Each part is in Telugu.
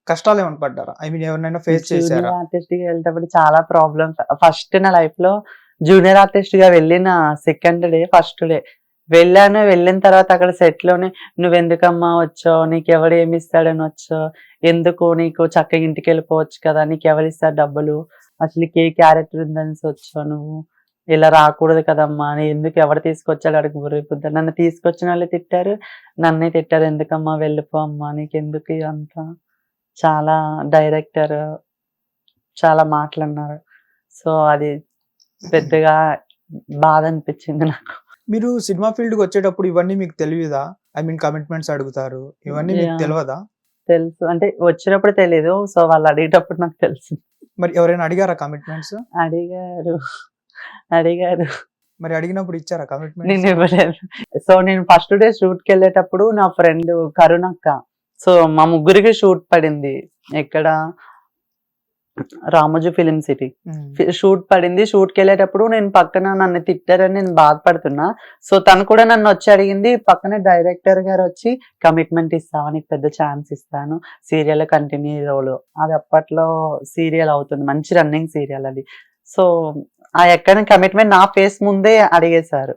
కష్టాలు ఏమైనా పడ్డారా? ఐ మీన్ ఎవరినైనా ఫేస్ జూనియర్ చేశారా? ఆర్టిస్ట్ గా వెళ్ళేటప్పుడు చాలా ప్రాబ్లమ్స్. ఫస్ట్ నా లైఫ్ లో జూనియర్ ఆర్టిస్ట్ గా వెళ్ళిన సెకండ్ డే, ఫస్ట్ డే వెళ్ళాను. వెళ్ళిన తర్వాత అక్కడ సెట్ లోనే నువ్వెందుకమ్మా వచ్చావు, నీకు ఎవడు ఏమి ఇస్తాడని వచ్చావు, ఎందుకు నీకు చక్కగా ఇంటికి వెళ్ళిపోవచ్చు కదా, నీకు ఎవరు ఇస్తారు డబ్బులు, అసలు ఏ క్యారెక్టర్ ఉందని వచ్చావు నువ్వు, ఇలా రాకూడదు కదమ్మా, ఎందుకు ఎవరు తీసుకొచ్చాడు అడిగి బుర్రిపోద్దా, నన్ను తీసుకొచ్చిన వాళ్ళు తిట్టారు, నన్నే తిట్టారు, ఎందుకమ్మా వెళ్ళిపో అమ్మా, నీకెందుకు ఇదంతా, చాలా డైరెక్టర్ చాలా మాటలన్నారు. సో అది పెద్దగా బాధ అనిపించింది నాకు. మీరు సినిమా ఫీల్డ్ కి వచ్చేటప్పుడు ఇవన్నీ మీకు తెలియదా? ఐ మీన్ కమిట్మెంట్స్ అడుగుతారు, ఇవన్నీ మీకు Yeah. తెలియదా? తెలుసు, అంటే వచ్చినప్పుడు తెలీదు, సో వాళ్ళు అడిగేటప్పుడు నాకు తెలుసు. మరి ఎవరైనా అడిగారా కమిట్మెంట్స్? అడిగారు అడిగారు మరి అడిగినప్పుడు ఇచ్చారా నేను కమిట్మెంట్స్? ఇవ్వలేదు. సో నేను ఫస్ట్ డే షూట్ కి వెళ్ళేటప్పుడు నా ఫ్రెండ్ కరుణక్క, సో మా ముగ్గురికి షూట్ పడింది ఎక్కడ, రామోజీ ఫిలిం సిటీ షూట్ పడింది. షూట్ కి వెళ్ళేటప్పుడు నేను పక్కన నన్ను తిట్టారని నేను బాధపడుతున్నా. సో తను కూడా నన్ను వచ్చి అడిగింది, పక్కన డైరెక్టర్ గారు వచ్చి కమిట్మెంట్ ఇస్తావా, నీకు పెద్ద ఛాన్స్ ఇస్తాను, సీరియల్ కంటిన్యూ రోలు, అది అప్పట్లో సీరియల్ అవుతుంది, మంచి రన్నింగ్ సీరియల్ అది. సో ఆ ఎక్కడ కమిట్మెంట్ నా ఫేస్ ముందే అడిగేశారు.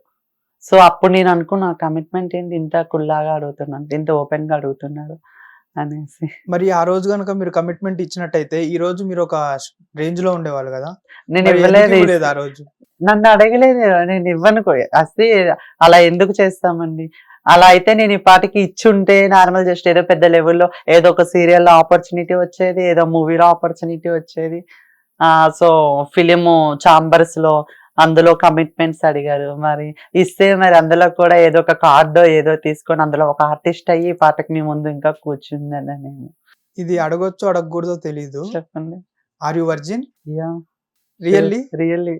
సో అప్పుడు నేను అనుకున్నా కమిట్మెంట్ ఏంటి ఇంత కుల్లాగా అడుగుతున్నాను, ఇంత ఓపెన్ గా అడుగుతున్నారు అనేసి. మరి ఆ రోజు గనుక మీరు కమిట్మెంట్ ఇచ్చినట్టయితే ఈ రోజు మీరు ఒక రేంజ్ లో ఉండేవాళ్ళు కదా? నేను మరి ఎందుకు ఇవ్వలేదు, ఇవ్వలేదు ఆ రోజు? నన్ను అడగలేదు, నేను ఇవ్వను అసలు. అలా ఎందుకు చేస్తామండి? అలా అయితే నేను ఈ పాటికి ఇచ్చుంటే నార్మల్ జస్ట్ ఏదో పెద్ద లెవెల్లో ఏదో ఒక సీరియల్ ఆపర్చునిటీ వచ్చేది, ఏదో మూవీలో ఆపర్చునిటీ వచ్చేది. సో ఫిలిం ఛాంబర్స్ లో అందులో కమిట్మెంట్స్ అడిగారు, మరి ఇస్తే మరి అందులో కూడా ఏదో ఒక కార్డు ఏదో తీసుకొని అందులో ఒక ఆర్టిస్ట్ అయ్యి ఈ పాటకి మీ ముందు ఇంకా కూర్చుందని నేను. ఇది అడగొచ్చో అడగకూడదో తెలీదు. చెప్పండి. Are you virgin? Yeah, really? Really.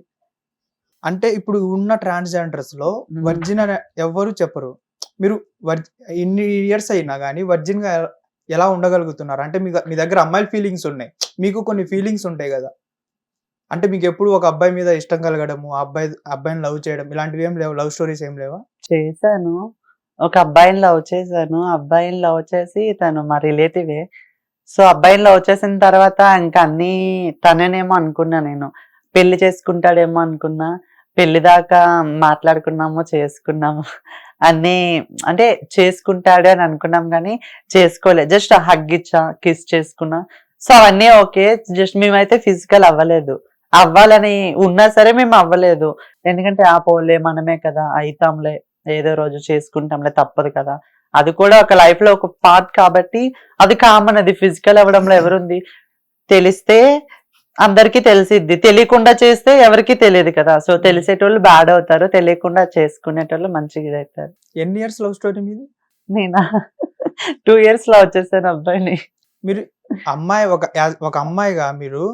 అంటే ఇప్పుడు ఉన్న ట్రాన్స్జెండర్స్ లో వర్జిన్ అని ఎవ్వరు చెప్పరు. మీరు ఇన్ని ఇయర్స్ అయినా కానీ వర్జిన్ గా ఎలా ఉండగలుగుతున్నారు? అంటే మీ దగ్గర అమ్మాయిల ఫీలింగ్స్ ఉన్నాయి, మీకు కొన్ని ఫీలింగ్స్ ఉంటాయి కదా. అంటే మీకు ఎప్పుడు ఒక అబ్బాయి మీద ఇష్టం కలగడము, అబ్బాయిని లవ్ చేయడం ఇలాంటివి ఏం లేవు? లవ్ స్టోరీస్ ఏం లేవా? చేశాను, ఒక అబ్బాయిని లవ్ చేశాను. అబ్బాయిని లవ్ చేసి తను మా రిలేటివే. సో అబ్బాయిని లవ్ చేసిన తర్వాత ఇంకా అన్ని తనేనేమో అనుకున్నా, నేను పెళ్లి చేసుకుంటాడేమో అనుకున్నా. పెళ్లి దాకా మాట్లాడుకున్నాము, చేసుకున్నాము, అన్ని అంటే చేసుకుంటాడు అని అనుకున్నాం కానీ చేసుకోలేదు. జస్ట్ హగ్ ఇచ్చా, కిస్ చేసుకున్నా. సో అవన్నీ ఓకే, జస్ట్ మేమైతే ఫిజికల్ అవ్వలేదు. అవ్వాలని ఉన్నా సరే మేము అవ్వలేదు, ఎందుకంటే ఆ పోలే మనమే కదా, అయితాంలే, ఏదో రోజు చేసుకుంటాంలే, తప్పదు కదా, అది కూడా ఒక లైఫ్ లో ఒక పార్ట్ కాబట్టి అది కామన్. అది ఫిజికల్ అవ్వడంలో ఎవరుంది? తెలిస్తే అందరికి తెలిసిద్ది, తెలియకుండా చేస్తే ఎవరికి తెలియదు కదా. సో తెలిసేటోళ్ళు బ్యాడ్ అవుతారు, తెలియకుండా చేసుకునేటోళ్ళు మంచిగా అవుతారు. ఎన్ని ఇయర్స్ లవ్ స్టోరీ మీది? నేనా 2 years లో వచ్చేసాను అబ్బాయిని. మీరు అమ్మాయి ఒక అమ్మాయిగా మీరు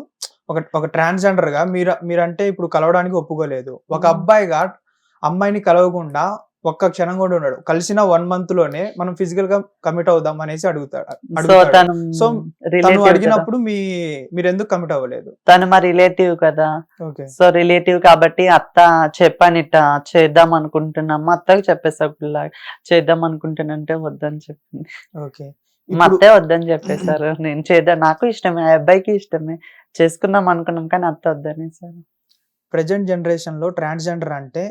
ఒక ట్రాన్స్జెండర్ గా మీరంటే ఇప్పుడు కలవడానికి ఒప్పుకోలేదు. ఒక అబ్బాయిగా అమ్మాయిని కలవకుండా ఒక్క క్షణం కూడా ఉన్నాడు, కలిసిన 1 month లోనే మనం ఫిజికల్ గా కమిట్ అవుదాం అనేసి సో అడుగుతాడు. తను సో తను రిలేటివ్ కదా, అడిగినప్పుడు మీరు ఎందుకు కమిట్ అవ్వలేదు? తను మా రిలేటివ్ కదా. ఓకే. సో రిలేటివ్ కాబట్టి అత్త చెప్పాను, ఇట్లా చేద్దాం అనుకుంటున్నాము, అత్తకి చెప్పేసా చేద్దాం అనుకుంటున్నంటే వద్దని చెప్పింది. ఓకే. మా అత్తే వద్దని చెప్పేశారు. నేను చేద్దాం, నాకు ఇష్టమే, ఆ అబ్బాయికి ఇష్టమే, చేసుకుందాం అనుకున్నాం కానీ అత్త వద్దని సార్. ప్రెజెంట్ జనరేషన్ లో ట్రాన్స్జెండర్ అంటే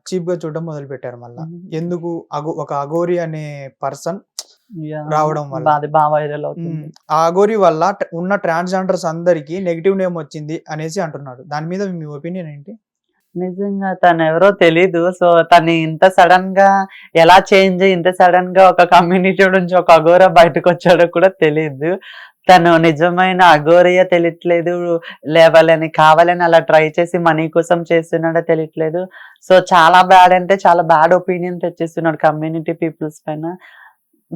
చీప్ గా చూడడం మొదలు పెట్టారు మళ్ళా. ఎందుకు? ఒక అఘోరి అనే పర్సన్ రావడం వల్ల, అది బాగా వైరల్ అవుతుంది. ఆ అఘోరి వల్ల ఉన్న ట్రాన్స్జెండర్స్ అందరికి నెగిటివ్ నేమ్ వచ్చింది అనేసి అంటున్నారు. దాని మీద మీ ఒపీనియన్ ఏంటి? నిజంగా తను ఎవరో తెలీదు. సో తను ఇంత సడన్ గా ఎలా చేంజ్ అయ్యి ఇంత సడన్ గా ఒక కమ్యూనిటీ నుంచి ఒక అఘోర బయటకు వచ్చాడో కూడా తెలియదు. తను నిజమైన అఘోరియా తెలియట్లేదు, లేవాలని కావాలని అలా ట్రై చేసి మనీ కోసం చేస్తున్నాడో తెలియట్లేదు. సో చాలా బ్యాడ్ అంటే చాలా బ్యాడ్ ఒపీనియన్ తెచ్చేస్తున్నాడు కమ్యూనిటీ పీపుల్స్ పైన.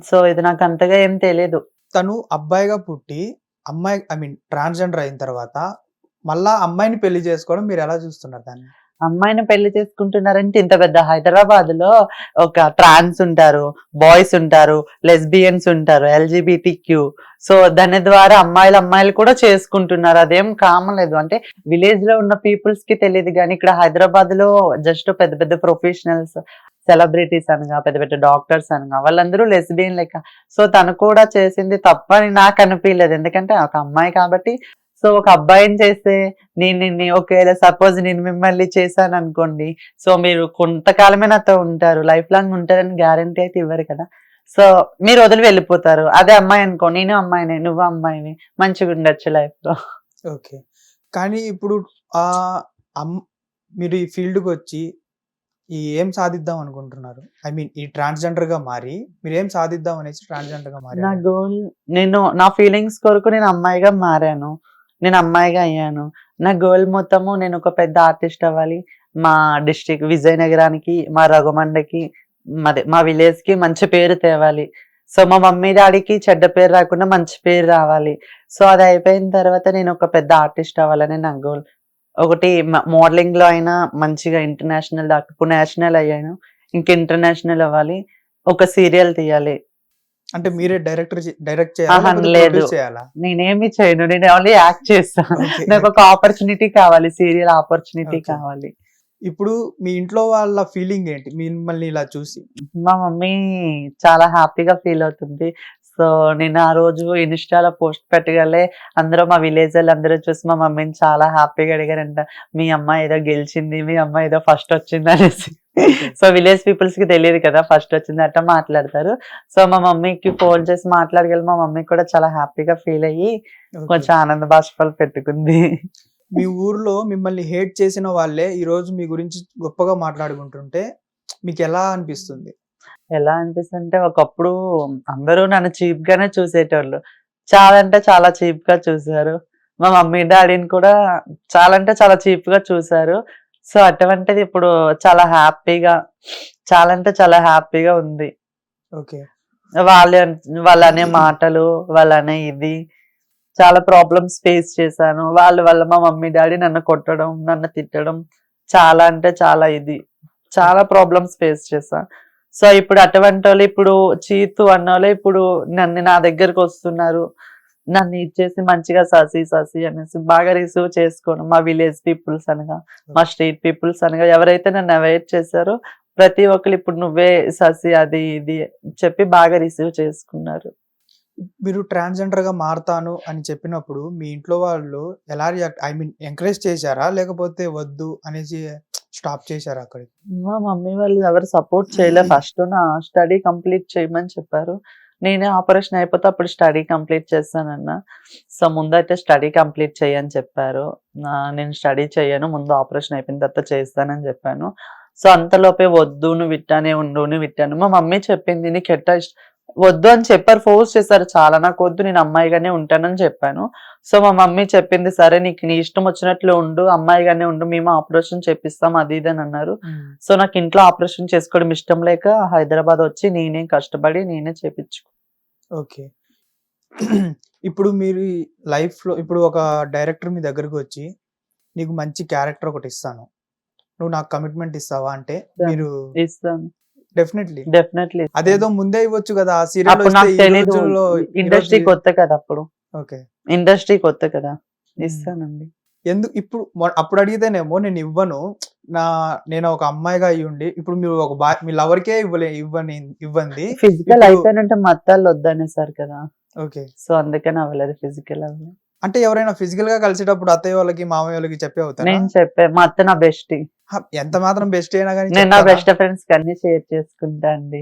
సో ఇది నాకు అంతగా ఏం తెలియదు. తను అబ్బాయిగా పుట్టి అమ్మాయి ఐ మీన్ ట్రాన్స్జెండర్ అయిన తర్వాత మళ్ళా అమ్మాయిని పెళ్లి చేసుకోవడం మీరు ఎలా చూస్తున్నారు దాన్ని? అమ్మాయిని పెళ్లి చేసుకుంటున్నారంటే ఇంత పెద్ద హైదరాబాద్ లో ఒక ట్రాన్స్ ఉంటారు, బాయ్స్ ఉంటారు, లెస్బియన్స్ ఉంటారు, LGBTQ. సో దాని ద్వారా అమ్మాయిలు కూడా చేసుకుంటున్నారు, అదేం కామన్ లేదు. అంటే విలేజ్ లో ఉన్న పీపుల్స్ కి తెలియదు కానీ ఇక్కడ హైదరాబాద్ లో జస్ట్ పెద్ద పెద్ద ప్రొఫెషనల్స్, సెలబ్రిటీస్ అనగా పెద్ద పెద్ద డాక్టర్స్ అనగా వాళ్ళందరూ లెస్బియన్ లెక్క. సో తను కూడా చేసింది తప్పని నాకు అనిపించలేదు, ఎందుకంటే ఒక అమ్మాయి కాబట్టి. సో ఒక అబ్బాయిని చేస్తే నేను ఒకవేళ సపోజ్ నేను మిమ్మల్ని చేశాను అనుకోండి, సో మీరు కొంతకాలమే నాతో ఉంటారు, లైఫ్ లాంగ్ ఉంటారని గ్యారంటీ అయితే ఇవ్వరు కదా. సో మీరు వదిలి వెళ్ళిపోతారు. అదే అమ్మాయి అనుకో, నేను అమ్మాయిని నువ్వు అమ్మాయిని, మంచిగా ఉండొచ్చు లైఫ్ లో. ఓకే. కానీ ఇప్పుడు ఆ మీరు ఈ ఫీల్డ్కి వచ్చి ఏం సాధిద్దాం అనుకుంటున్నారు? ఐ మీన్ ఈ ట్రాన్స్జెండర్ గా మారి మీరు ఏం సాధిద్దాం అనేసి ట్రాన్స్జెండర్ గా నా మారి గోల్, నేను నా ఫీలింగ్స్ కొరకు నేను అమ్మాయిగా మారాను, నేను అమ్మాయిగా అయ్యాను. నా గోల్ మొత్తము నేను ఒక పెద్ద ఆర్టిస్ట్ అవ్వాలి, మా డిస్ట్రిక్ట్ విజయనగరానికి, మా రఘుమండకి, మా విలేజ్ కి మంచి పేరు తేవాలి. సో మా మమ్మీ డాడీకి చెడ్డ పేరు రాకుండా మంచి పేరు రావాలి. సో అది అయిపోయిన తర్వాత నేను ఒక పెద్ద ఆర్టిస్ట్ అవ్వాలని నా గోల్. ఒకటి మోడలింగ్ లో అయినా మంచిగా ఇంటర్నేషనల్ దాకా, ఇప్పుడు నేషనల్ అయ్యాను, ఇంకా ఇంటర్నేషనల్ అవ్వాలి, ఒక సీరియల్ తీయాలి. అంటే మీరే డైరెక్ట్ ఆహా, లేదు. చేయాలా? నేనేమి చేయను, నేను ఓన్లీ యాక్ట్ చేస్తాను. Okay. నాకు ఒక ఆపర్చునిటీ కావాలి, సీరియల్ ఆపర్చునిటీ Okay. కావాలి. ఇప్పుడు మీ ఇంట్లో వాళ్ళ ఫీలింగ్ ఏంటి మిమ్మల్ని ఇలా చూసి? మా మమ్మీ చాలా హ్యాపీగా ఫీల్ అవుతుంది. సో నేను ఆ రోజు ఇన్స్టాలో పోస్ట్ పెట్టగలే అందరూ, మా విలేజ్ వాళ్ళు అందరూ చూసి మా మమ్మీని చాలా హ్యాపీగా అడిగారంట, మీ అమ్మాయి ఏదో గెలిచింది, మీ అమ్మాయి ఏదో ఫస్ట్ వచ్చింది అనేసి. సో విలేజ్ పీపుల్స్ కి తెలియదు కదా ఫస్ట్ వచ్చింది, అట్లా మాట్లాడతారు. సో మా మమ్మీకి ఫోన్ చేసి మాట్లాడగలి, మా మమ్మీ కూడా చాలా హ్యాపీగా ఫీల్ అయ్యి కొంచెం ఆనంద బాష్పాలు పెట్టుకుంది. మీ ఊర్లో మిమ్మల్ని హేట్ చేసిన వాళ్ళే ఈ రోజు మీ గురించి గొప్పగా మాట్లాడుకుంటుంటే మీకు ఎలా అనిపిస్తుంది? ఎలా అనిపిస్తుంటే, ఒకప్పుడు అందరూ నన్ను చీప్ గానే చూసేటోళ్ళు, చాలా అంటే చాలా చీప్ గా చూసారు. మా మమ్మీ డాడీని కూడా చాలా అంటే చాలా చీప్ గా చూసారు. సో అటువంటిది ఇప్పుడు చాలా హ్యాపీగా, చాలా అంటే చాలా హ్యాపీగా ఉంది. ఓకే. వాళ్ళనే మాటలు, వాళ్ళనే ఇది, చాలా ప్రాబ్లమ్స్ ఫేస్ చేశాను. వాళ్ళ వల్ల మా మమ్మీ డాడీ నన్ను కొట్టడం, నన్ను తిట్టడం, చాలా అంటే చాలా చాలా ప్రాబ్లమ్స్ ఫేస్ చేశాను. సో ఇప్పుడు అటువంటి వాళ్ళు, ఇప్పుడు చీతు అన్న వాళ్ళు ఇప్పుడు నా దగ్గరకు వస్తున్నారు, నన్ను ఇచ్చేసి మంచిగా ససి ససి అనేసి బాగా రిసీవ్ చేసుకోను. మా విలేజ్ పీపుల్స్ అనగా, మా స్ట్రీట్ పీపుల్స్ అనగా ఎవరైతే నన్ను అవాయిడ్ చేశారో ప్రతి ఒక్కరు ఇప్పుడు నువ్వే ససి అది ఇది చెప్పి బాగా రిసీవ్ చేసుకున్నారు. మీరు ట్రాన్స్జెండర్ గా మారతాను అని చెప్పినప్పుడు మీ ఇంట్లో వాళ్ళు ఎలా రియాక్ట్, ఐ మీన్ ఎంకరేజ్ చేశారా లేకపోతే వద్దు అనేసి స్టాప్ చేశారా అక్కడికి? మా మమ్మీ వాళ్ళు ఎవరు సపోర్ట్ చేయలే. ఫస్ట్ నా స్టడీ కంప్లీట్ చేయమని చెప్పారు. నేనే ఆపరేషన్ అయిపోతే అప్పుడు స్టడీ కంప్లీట్ చేస్తానన్నా. సో ముందైతే స్టడీ కంప్లీట్ చేయని చెప్పారు. నేను స్టడీ చేయను, ముందు ఆపరేషన్ అయిపోయిన తర్వాత చేస్తానని చెప్పాను. సో అంతలోపే వద్దు, నువ్వు విట్టానే ఉండు, నువ్వు విట్టాను. మా మమ్మీ చెప్పింది, నీకు ఎట్టా వద్దు అని చెప్పారు, ఫోర్స్ చేశారు చాలా. నాకు వద్దు, నేను అమ్మాయిగానే ఉంటానని చెప్పాను. సో మా మమ్మీ చెప్పింది, సరే నీకు నీ ఇష్టం వచ్చినట్లు ఉండు, అమ్మాయిగానే ఉండు, మేము ఆపరేషన్ చేపిస్తాం అది ఇది అని అన్నారు. సో నాకు ఇంట్లో ఆపరేషన్ చేసుకోవడం ఇష్టం లేక హైదరాబాద్ వచ్చి నేనే కష్టపడి నేనే చేపించుకో. ఓకే. ఇప్పుడు మీరు లైఫ్ లో ఇప్పుడు ఒక డైరెక్టర్ మీ దగ్గరకు వచ్చి నీకు మంచి క్యారెక్టర్ ఒకటి ఇస్తాను, నువ్వు నాకు కమిట్మెంట్ ఇస్తావా అంటే మీరు? ఇస్తాను, డెఫినెట్లీ. అదేదో ముందే ఇవ్వచ్చు కదా ఆ సీరియల్. అప్పుడు నాకు తెలీదు, ఇండస్ట్రీ కొత్త కదా అప్పుడు. ఓకే. ఇండస్ట్రీ కొత్త కదా, ఇస్తానండి. ఎందుకు ఇప్పుడు అప్పుడు అడిగితేనేమో నేను ఇవ్వను, నేను ఒక అమ్మాయిగా అయ్యి ఉండి ఇప్పుడు మీరు ఒక మీ లవర్ కే ఇవ్వండి. ఫిజికల్ అయితేనంటే మత్తాలు వద్దనేసారు కదా. ఓకే. సో అందుకని అవ్వలేదు, ఫిజికల్ అవ్వలేదు. అంటే ఎవరైనా ఫిజికల్ గా కలిసేటప్పుడు అత్తయ్య వాళ్ళకి మామయ్య వాళ్ళకి చెప్పే అవుతారు? నేను చెప్పే, మా అత్త నా బెస్ట్, ఎంత మాత్రం బెస్ట్ అయినా కానీ నేను నా బెస్ట్ ఫ్రెండ్స్ కి అన్ని షేర్ చేసుకుంటా అండి.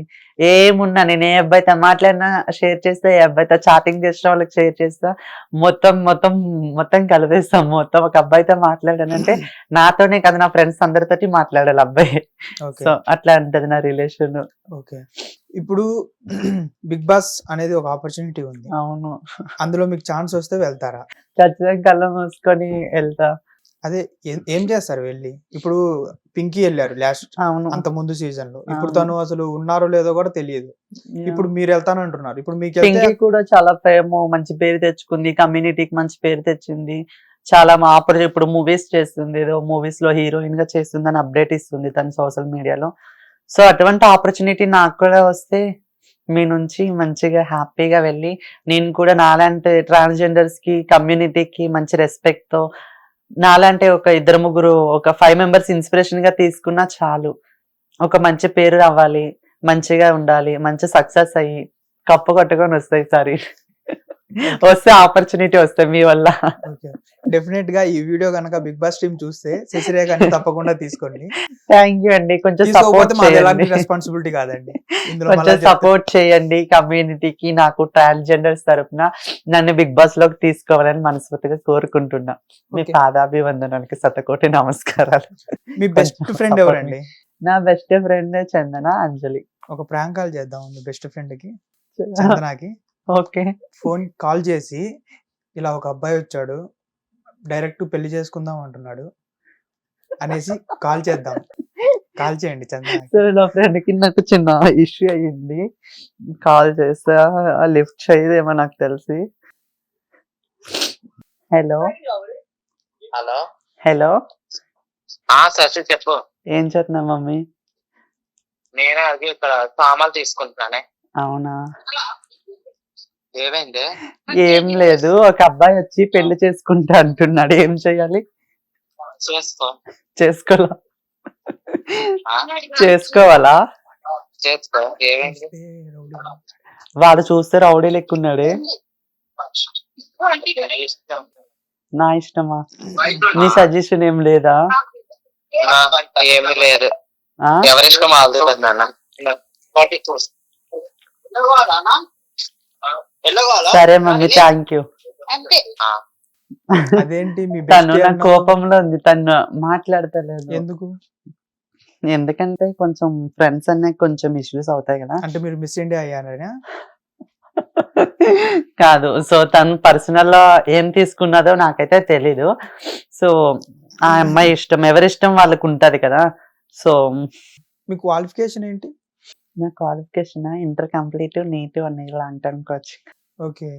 ఏమున్నా నేను ఏ అబ్బాయితో మాట్లాడినా షేర్ చేస్తా, ఏ అబ్బాయితో చాటింగ్ చేసిన వాళ్ళకి షేర్ చేస్తా, మొత్తం మొత్తం మొత్తం కలిపేస్తాం. మొత్తం ఒక అబ్బాయితో మాట్లాడానంటే నాతోనే కదా, నా ఫ్రెండ్స్ అందరితోటి మాట్లాడాలి అబ్బాయి. సో అట్లా ఉంటది నా రిలేషన్. ఓకే. ఇప్పుడు బిగ్ బాస్ అనేది ఒక ఆపర్చునిటీ ఉంది. అవును. అందులో మీకు ఛాన్స్ వస్తే వెళ్తారా? ఖచ్చితంగా కళ్ళ మూసుకొని వెళ్తా. అదే ఏం చేస్తారు వెళ్ళి? ఇప్పుడు పింకీ వెళ్ళారు లాస్ట్, అంత ముందు సీజన్ లో. ఇప్పుడు తను అసలు ఉన్నారో లేదో కూడా తెలియదు. ఇప్పుడు మీరు వెళ్తానంటున్నారు. ఇప్పుడు మీకు పింకీ కూడా చాలా ఫేమ్, మంచి పేరు తెచ్చుకుంది, కమ్యూనిటీకి మంచి పేరు తెచ్చింది. చాలా ఇప్పుడు మూవీస్ చేస్తుంది, ఏదో మూవీస్ లో హీరోయిన్ గా చేస్తుంది అని అప్డేట్ ఇస్తుంది తను సోషల్ మీడియాలో. సో అటువంటి ఆపర్చునిటీ నాకు కూడా వస్తే మీ నుంచి మంచిగా హ్యాపీగా వెళ్ళి నేను కూడా నాలాంటి ట్రాన్స్జెండర్స్ కి, కమ్యూనిటీకి మంచి రెస్పెక్ట్ తో, నాలాంటి ఒక 2-3 ఒక 5 మెంబర్స్ ఇన్స్పిరేషన్ గా తీసుకున్నా చాలు. ఒక మంచి పేరు రావాలి, మంచిగా ఉండాలి, మంచి సక్సెస్ అయ్యి కప్పు కొట్టుకొని వస్తాయి సారి. వస్తే ఆపర్చునిటీ వస్తాయి మీ వల్ల. ఓకే. డెఫినెట్ గా ఈ వీడియో కనుక బిగ్ బాస్ టీమ్ చూస్తే శశిరేఖని తప్పకుండా తీసుకోండి. థ్యాంక్ యూ అండి. కొంచెం తీసుకోకపోతే సపోర్ట్ మాది ఎలాంటి చేయండి. రెస్పాన్సిబిలిటీ కాదండి. ఇందులో కొంచెం మళ్ళా చెప్తే సపోర్ట్ చేయండి కమ్యూనిటీకి. నాకు ట్రాన్స్జెండర్స్ తరపున నన్ను బిగ్ బాస్ లోకి తీసుకోవాలని మనస్ఫూర్తిగా కోరుకుంటున్నా. మీ ఓకే. పాదాభివందనానికి శతకోటి నమస్కారాలు. మీ బెస్ట్ కొంచెం ఫ్రెండ్ support ఎవరండి? నా బెస్ట్ ఫ్రెండ్ చందన అంజలి. ఒక ప్రాంక్ కాల్ చేద్దాం మీ బెస్ట్ ఫ్రెండ్ కి చందనకి. ఓకే. ఫోన్ కాల్ చేసి ఇలా ఒక అబ్బాయి వచ్చాడు, డైరెక్ట్ పెళ్లి చేసుకుందాం అంటున్నాడు అనేసి కాల్ చేద్దాం. కాల్ చేయండి చందనకి. సో నా ఫ్రెండ్ కి నాకు చిన్న ఇష్యూ అయ్యింది. కాల్ చేస్తా, లిఫ్ట్ చేయదేమో నాకు తెలిసి. హలో హలో హలో శశి చెప్పు. ఏం చేస్తున్నా మమ్మీ? నేను అది ఇక్కడ సామాన్లు తీసుకుంటున్నానే. అవునా? ఏమైంది? ఏం లేదు, ఒక అబ్బాయి వచ్చి పెళ్లి చేసుకుంటా అంటున్నాడు. ఏం చేయాలి? చేసుకో. చేసుకోవాలా? ఆ? చేసుకోవాలా? చేసుకో. ఏమైంది? చూస్తే రౌడీ. వాడు చూస్తే రౌడీ లెక్కున్నాడే. ఇష్టం. నా ఇష్టమా? నీ సజెషన్ ఏం లేదా? ఏమీ లేదు. ఆ ఎవరిష్టం వాళ్ళది నాన్న. సరే మమ్మీ, థ్యాంక్ యూ. అదేంటి మీ తను బెస్ట్ నా కోపంలో ఉంది, తను మాట్లాడతలేదు. ఎందుకు? ఎందుకంటే కొంచెం ఫ్రెండ్స్ అనే కొంచెం ఇష్యూస్ అవుతాయి కదా. అంటే మీరు మిస్ ఇండియా అయ్యారనా? కాదు, సో తను పర్సనల్ లో ఏం తీసుకున్నదో నాకైతే తెలీదు. సో ఆ అమ్మాయి ఇష్టం, ఎవరిష్టం వాళ్ళకు ఉంటది కదా. సో మీ క్వాలిఫికేషన్ ఏంటి? నా క్వాలిఫికేషన్ ఇంటర్ కంప్లీట్, నీట్, అన్ని లాంగ్ టర్మ్ కోచింగ్. ఓకే.